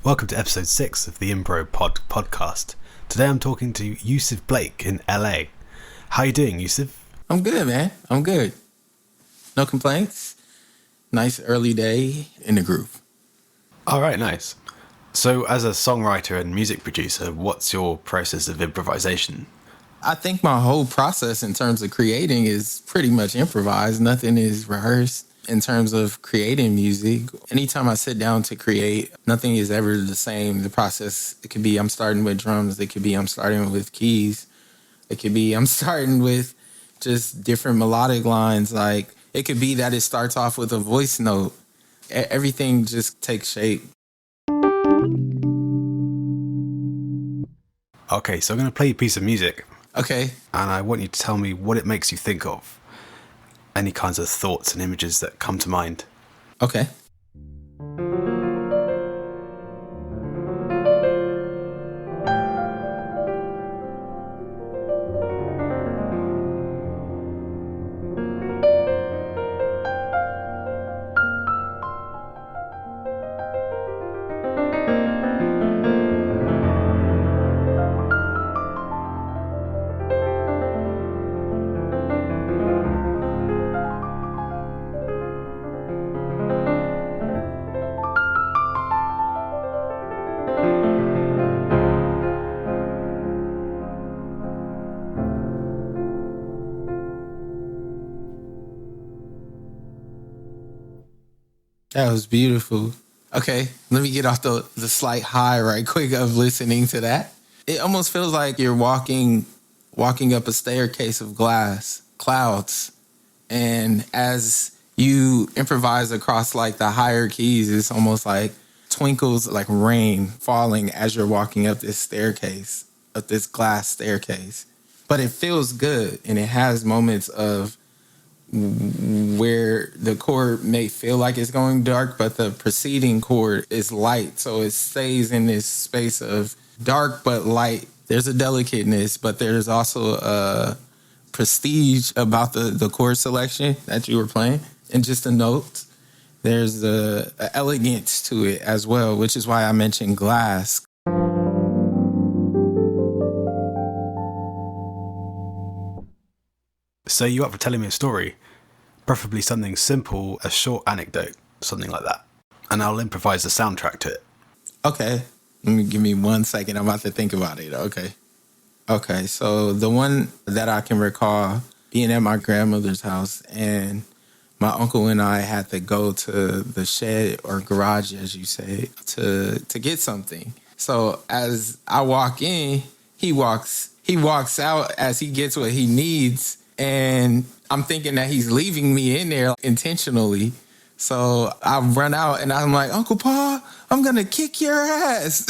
Welcome to episode 6 of the Improv podcast. Today I'm talking to Yoosuf Blake in LA. How are you doing, Yoosuf? I'm good, man. I'm good. No complaints. Nice early day in the groove. All right, nice. So as a songwriter and music producer, what's your process of improvisation? I think my whole process in terms of creating is pretty much improvised. Nothing is rehearsed in terms of creating music. Anytime I sit down to create, nothing is ever the same. The process, it could be I'm starting with drums. It could be I'm starting with keys. It could be I'm starting with just different melodic lines. Like it could be that it starts off with a voice note. Everything just takes shape. Okay, so I'm going to play you a piece of music. Okay. And I want you to tell me what it makes you think of. Any kinds of thoughts and images that come to mind. Okay. That was beautiful. Okay, let me get off the slight high right quick of listening to that. It almost feels like you're walking up a staircase of glass, clouds. And as you improvise across like the higher keys, it's almost like twinkles like rain falling as you're walking up this staircase, up this glass staircase. But it feels good, and it has moments of where the chord may feel like it's going dark, but the preceding chord is light. So it stays in this space of dark but light. There's a delicateness, but there's also a prestige about the chord selection that you were playing. And just the notes, there's a elegance to it as well, which is why I mentioned glass. So you up for telling me a story? Preferably something simple, a short anecdote, something like that. And I'll improvise the soundtrack to it. Okay. Give me 1 second. I'm about to think about it. Okay. So the one that I can recall being at my grandmother's house, and my uncle and I had to go to the shed or garage, as you say, to get something. So as I walk in, he walks out as he gets what he needs. And I'm thinking that he's leaving me in there intentionally. So I run out and I'm like, Uncle Paul, I'm going to kick your ass.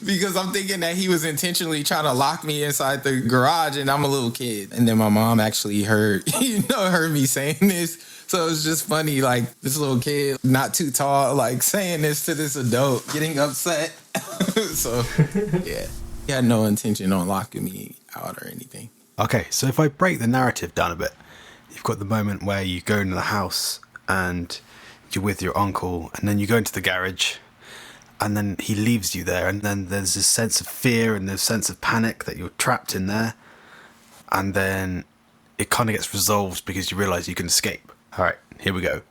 Because I'm thinking that he was intentionally trying to lock me inside the garage, and I'm a little kid. And then my mom actually heard me saying this. So it was just funny, like this little kid, not too tall, like saying this to this adult, getting upset. So yeah, he had no intention on locking me out or anything. Okay, so if I break the narrative down a bit, you've got the moment where you go into the house and you're with your uncle, and then you go into the garage, and then he leaves you there, and then there's this sense of fear and this sense of panic that you're trapped in there, and then it kind of gets resolved because you realise you can escape. All right, here we go.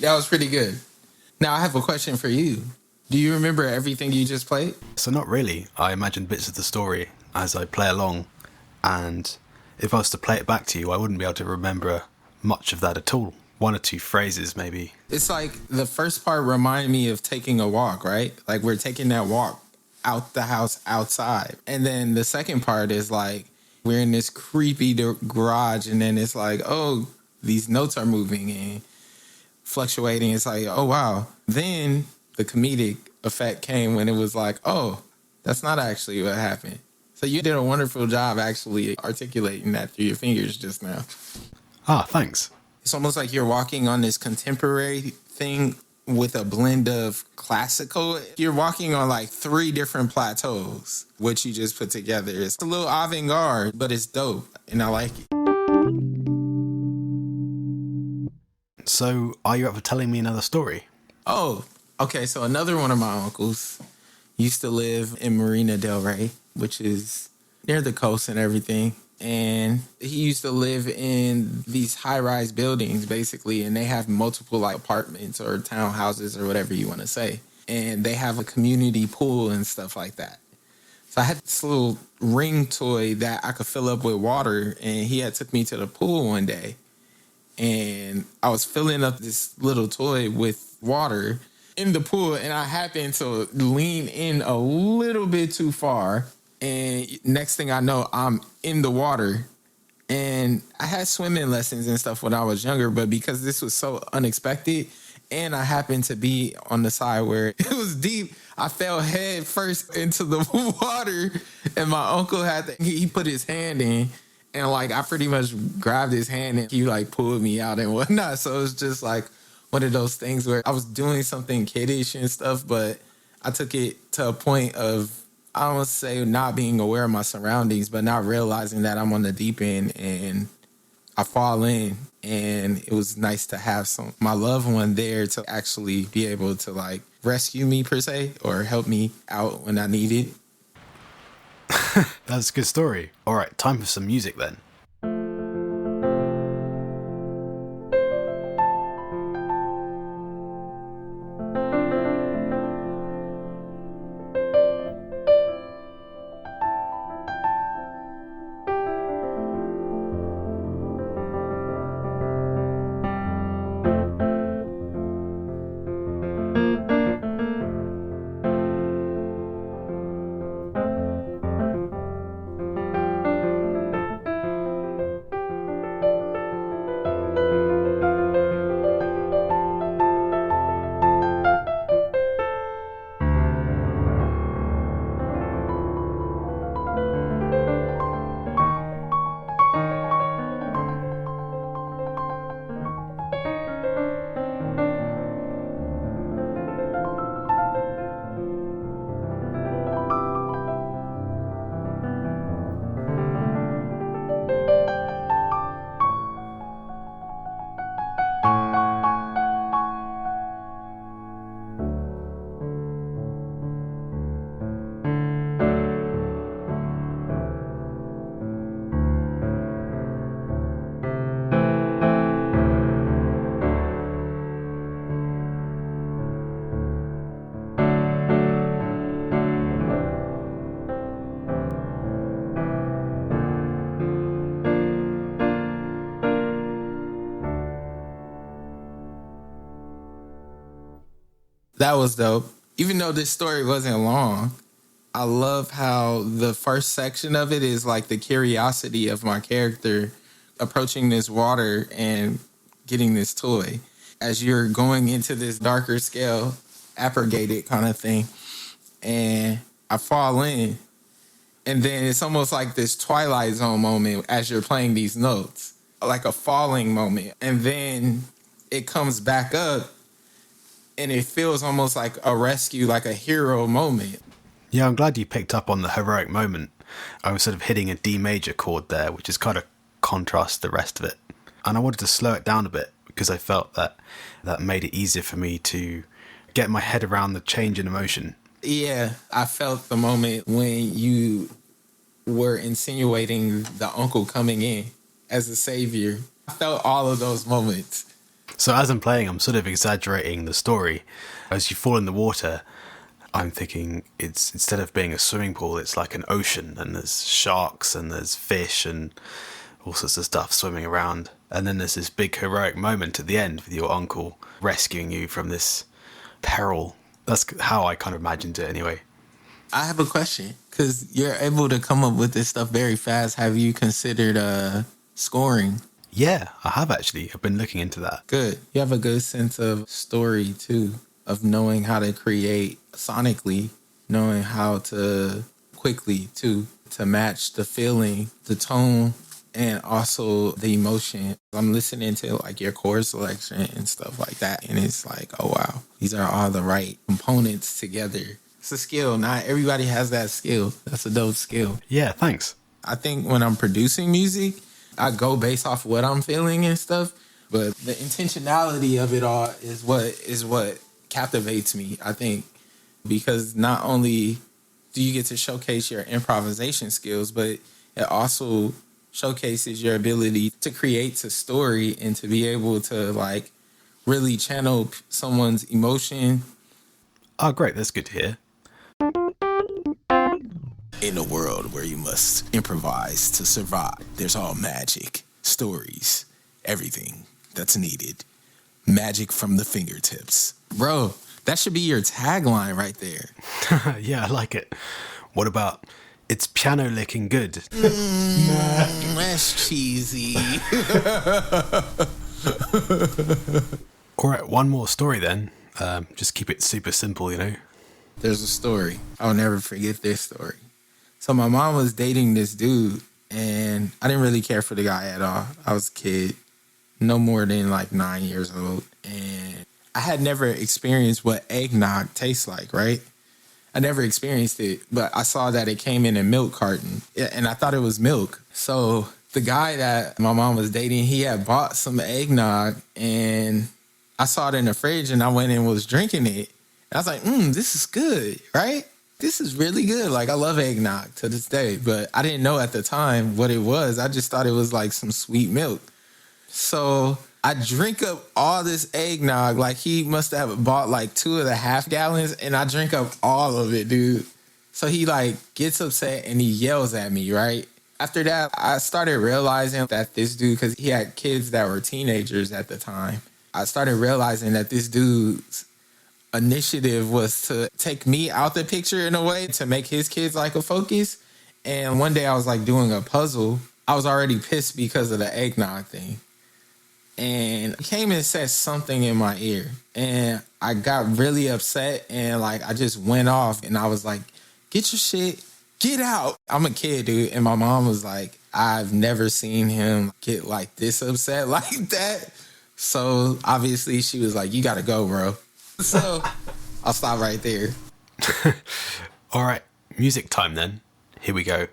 That was pretty good. Now I have a question for you. Do you remember everything you just played? So not really. I imagine bits of the story as I play along, and if I was to play it back to you, I wouldn't be able to remember much of that at all. One or two phrases, maybe. It's like the first part reminded me of taking a walk, right? Like we're taking that walk out the house outside. And then the second part is like we're in this creepy garage, and then it's like, oh, these notes are moving and fluctuating. It's like, oh, wow. Then the comedic effect came when it was like, oh, that's not actually what happened. So you did a wonderful job actually articulating that through your fingers just now. Ah, thanks. It's almost like you're walking on this contemporary thing with a blend of classical. You're walking on like 3 different plateaus, which you just put together. It's a little avant-garde, but it's dope, and I like it. So, are you up for telling me another story? Oh, okay. So another one of my uncles used to live in Marina Del Rey, which is near the coast and everything. And he used to live in these high-rise buildings, basically, and they have multiple like apartments or townhouses or whatever you want to say. And they have a community pool and stuff like that. So I had this little ring toy that I could fill up with water, and he had took me to the pool one day. And I was filling up this little toy with water in the pool, and I happened to lean in a little bit too far. And next thing I know, I'm in the water. And I had swimming lessons and stuff when I was younger, but because this was so unexpected, and I happened to be on the side where it was deep, I fell head first into the water. And my uncle he put his hand in, and like I pretty much grabbed his hand, and he like pulled me out and whatnot. So it was just like one of those things where I was doing something kiddish and stuff, but I took it to a point of, I don't want to say not being aware of my surroundings, but not realizing that I'm on the deep end and I fall in. And it was nice to have my loved one there to actually be able to like rescue me per se, or help me out when I needed. That's a good story. All right, time for some music then. That was dope. Even though this story wasn't long, I love how the first section of it is like the curiosity of my character approaching this water and getting this toy. As you're going into this darker scale, abrogated kind of thing, and I fall in. And then it's almost like this Twilight Zone moment as you're playing these notes, like a falling moment. And then it comes back up, and it feels almost like a rescue, like a hero moment. Yeah, I'm glad you picked up on the heroic moment. I was sort of hitting a D major chord there, which is kind of contrast the rest of it. And I wanted to slow it down a bit because I felt that made it easier for me to get my head around the change in emotion. Yeah, I felt the moment when you were insinuating the uncle coming in as a savior. I felt all of those moments. So as I'm playing, I'm sort of exaggerating the story. As you fall in the water, I'm thinking it's, instead of being a swimming pool, it's like an ocean, and there's sharks and there's fish and all sorts of stuff swimming around. And then there's this big heroic moment at the end with your uncle rescuing you from this peril. That's how I kind of imagined it anyway. I have a question, because you're able to come up with this stuff very fast. Have you considered scoring? Yeah, I have actually. I've been looking into that. Good. You have a good sense of story, too, of knowing how to create sonically, knowing how to quickly, too, to match the feeling, the tone, and also the emotion. I'm listening to like your chord selection and stuff like that, and it's like, oh, wow, these are all the right components together. It's a skill. Not everybody has that skill. That's a dope skill. Yeah, thanks. I think when I'm producing music, I go based off what I'm feeling and stuff, but the intentionality of it all is what captivates me, I think, because not only do you get to showcase your improvisation skills, but it also showcases your ability to create a story and to be able to like really channel someone's emotion. Oh, great. That's good to hear. In a world where you must improvise to survive, there's all magic, stories, everything that's needed. Magic from the fingertips. Bro, that should be your tagline right there. Yeah, I like it. What about, it's piano licking good? That's cheesy. All right, one more story then. Just keep it super simple, you know? There's a story. I'll never forget this story. So my mom was dating this dude, and I didn't really care for the guy at all. I was a kid, no more than like 9 years old, and I had never experienced what eggnog tastes like, right? I never experienced it, but I saw that it came in a milk carton, and I thought it was milk. So the guy that my mom was dating, he had bought some eggnog, and I saw it in the fridge, and I went and was drinking it. I was like, this is good, right? This is really good. Like, I love eggnog to this day, but I didn't know at the time what it was. I just thought it was like some sweet milk. So I drink up all this eggnog. Like, he must have bought like 2.5 gallons, and I drink up all of it, dude. So he like gets upset and he yells at me, right? After that, I started realizing that this dude, because he had kids that were teenagers at the time, I started realizing that this dude's initiative was to take me out the picture in a way to make his kids like a focus. And one day I was like doing a puzzle. I was already pissed because of the eggnog thing. And he came and said something in my ear. And I got really upset and like I just went off and I was like, get your shit, get out. I'm a kid, dude. And my mom was like, I've never seen him get like this upset like that. So obviously she was like, you gotta go, bro. So I'll stop right there. All right, music time then. Here we go.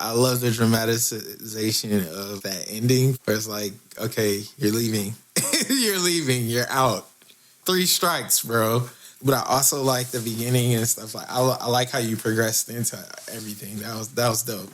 I love the dramatization of that ending where it's like, okay, you're leaving. You're leaving. You're out. 3 strikes, bro. But I also like the beginning and stuff. Like I like how you progressed into everything. That was dope.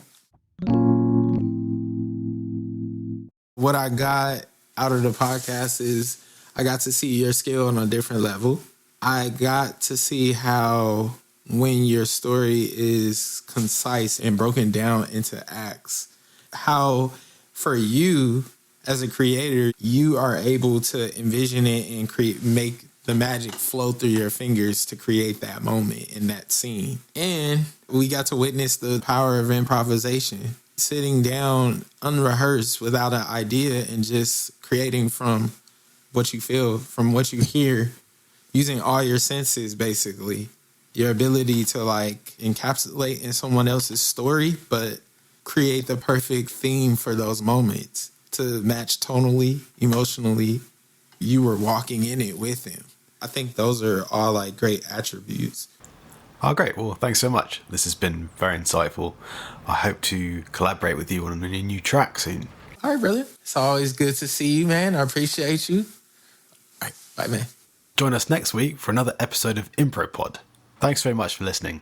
What I got out of the podcast is I got to see your skill on a different level. I got to see how when your story is concise and broken down into acts, how for you as a creator, you are able to envision it and make the magic flow through your fingers to create that moment in that scene. And we got to witness the power of improvisation, sitting down unrehearsed without an idea and just creating from what you feel, from what you hear, using all your senses, basically. Your ability to like encapsulate in someone else's story, but create the perfect theme for those moments to match tonally, emotionally. You were walking in it with him. I think those are all like great attributes. Oh, great. Well, thanks so much. This has been very insightful. I hope to collaborate with you on a new track soon. All right, brother. It's always good to see you, man. I appreciate you. All right. Bye, man. Join us next week for another episode of Impro Pod. Thanks very much for listening.